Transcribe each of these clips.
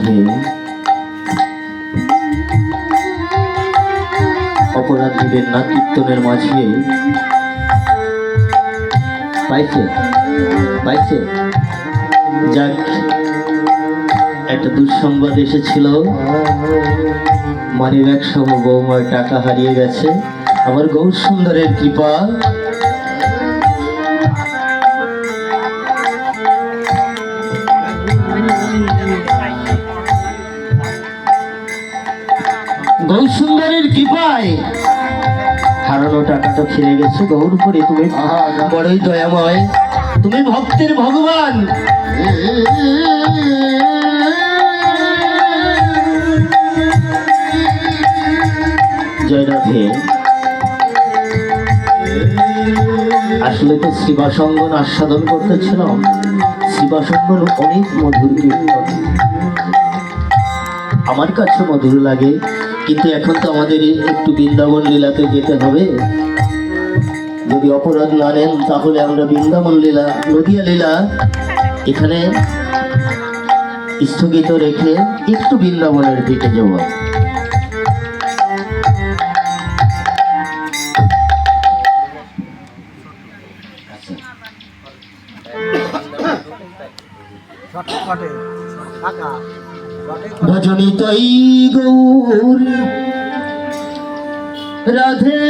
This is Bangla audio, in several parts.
রাধে অপরাধ দিবেন না কীর্তনের মাঝে পাইছে পাইছে। যাক, একটা দুঃসংবাদ এসেছিল, মানিব্যাগ সহ বৌমার টাকা হারিয়ে গেছে। আমার গৌর সুন্দরের কৃপা, গৌর সুন্দরের কৃপায় হারানো টাকাটা ফিরে গেছে। গৌর করে তুমি বড়ই দয়াময়, তুমি ভক্তের ভগবান। জয় রাধে। আসলে তো শিবাসঙ্গন আস্বাদন করতেছিলাম। শিবাসঙ্গন অনেক মধুর কীর্তন, আমার কাছে মধুর লাগে। কিন্তু এখন তো আমাদের একটু বৃন্দাবন লীলাতে যেতে হবে। যদি অপরাধ না নেন তাহলে আমরা বৃন্দাবন লীলা, নদিয়া লীলা এখানে স্থগিত রেখে একটু বৃন্দাবনের দিকে যাব। ভজনী তাই গৌর রাধে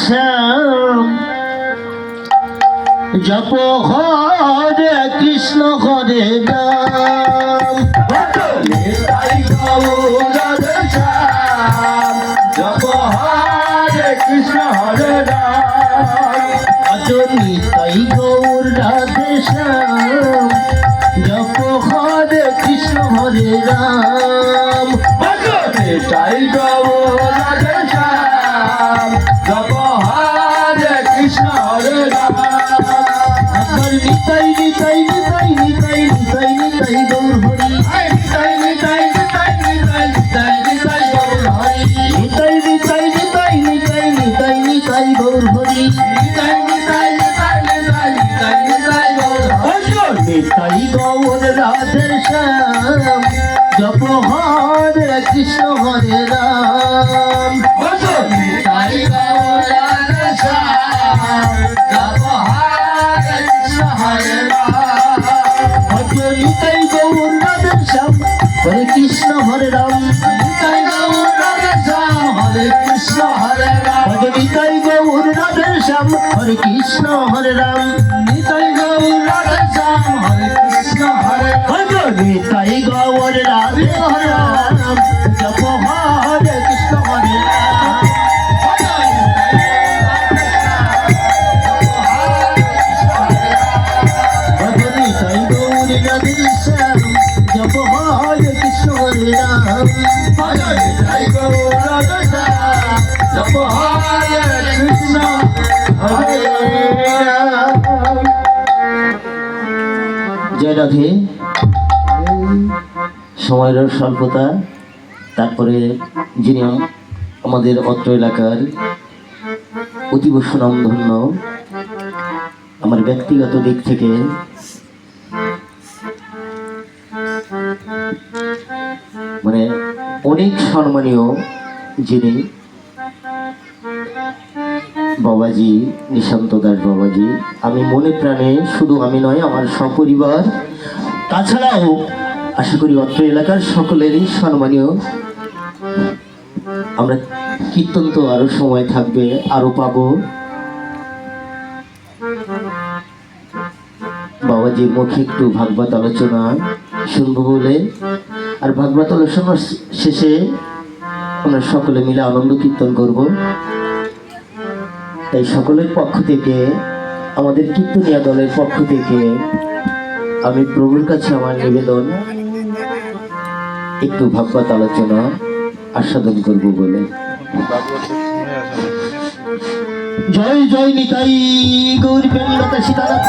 শ্যাম, জপ হরে কৃষ্ণ হরে রাম। ভজনী তাই গৌর রাধে শ্যাম, জপ হরে কৃষ্ণ হরে রাম। ভজনী তাই গৌর রাধে শ্যাম, জপ হরে কৃষ্ণ হরে রাম। ভজনী তাই গৌর রাধে শ্যাম, জপ হরে কৃষ্ণ হরে রাম। নিতাই নিতাই নিতাই নিতাই নিতাই নিতাই গৌর হরি, নিতাই নিতাই নিতাই নিতাই নিতাই নিতাই গৌর হরি, নিতাই নিতাই নিতাই নিতাই নিতাই নিতাই গৌর হরি, নিতাই নিতাই নিতাই নিতাই নিতাই নিতাই গৌর হরি। নিতাই গৌর রাধে শ্যাম, জপ হরে কৃষ্ণ হরে রাম। নিতাই গৌর রাধে শ্যাম, জপ হরে কৃষ্ণ হরে রাম। নিতাই গৌর রাধে শ্যাম, হরে কৃষ্ণ হরে রাম। নিতাই গৌর রাধে শ্যাম, হরে কৃষ্ণ হরে রাম। নিতাই গৌর রাধে শ্যাম, হরে কৃষ্ণ হরে রাম। নিতাই গৌর রাধে শ্যাম, হরে কৃষ্ণ হরে রাম। নিতাই গৌর রাধে হরে রাম, জপ হরে কৃষ্ণ হরে রাম। নিতাই গৌর রাধে শ্যাম, জপ হরে কৃষ্ণ হরে রাম। নিতাই গৌর রাধে শ্যাম, জপ হরে কৃষ্ণ হরে রাম। জয় রাধে। সময়ের স্বল্পতা, তারপরে যিনি আমাদের অত্র এলাকার অতীব সুনামধন্য, আমার ব্যক্তিগত দিক থেকে মানে অনেক সম্মানীয় যিনি বাবাজি, নিশান্ত দাস বাবাজি। আমি মনে প্রাণে, শুধু আমি নয়, আমার সপরিবার, তাছাড়াও আশা করি অত্র এলাকার সকলেরই সম্মানীয়। আমরা কীর্তন তো আরো সময় থাকবে, আরো পাবো। বাবাজির মুখে একটু ভাগবত আলোচনা শুনবো বলে, আর ভাগবত আলোচনার শেষে আমরা সকলে মিলে আনন্দ কীর্তন করব। তাই সকলের পক্ষ থেকে, আমাদের কীর্তনিয়া দলের পক্ষ থেকে আমি প্রভুর কাছে আমার নিবেদন, একটু ভাগবত আলোচনা আস্বাদন করব বলে। জয় জয় নিতাই গৌর প্রেমলতা সীতানাথ।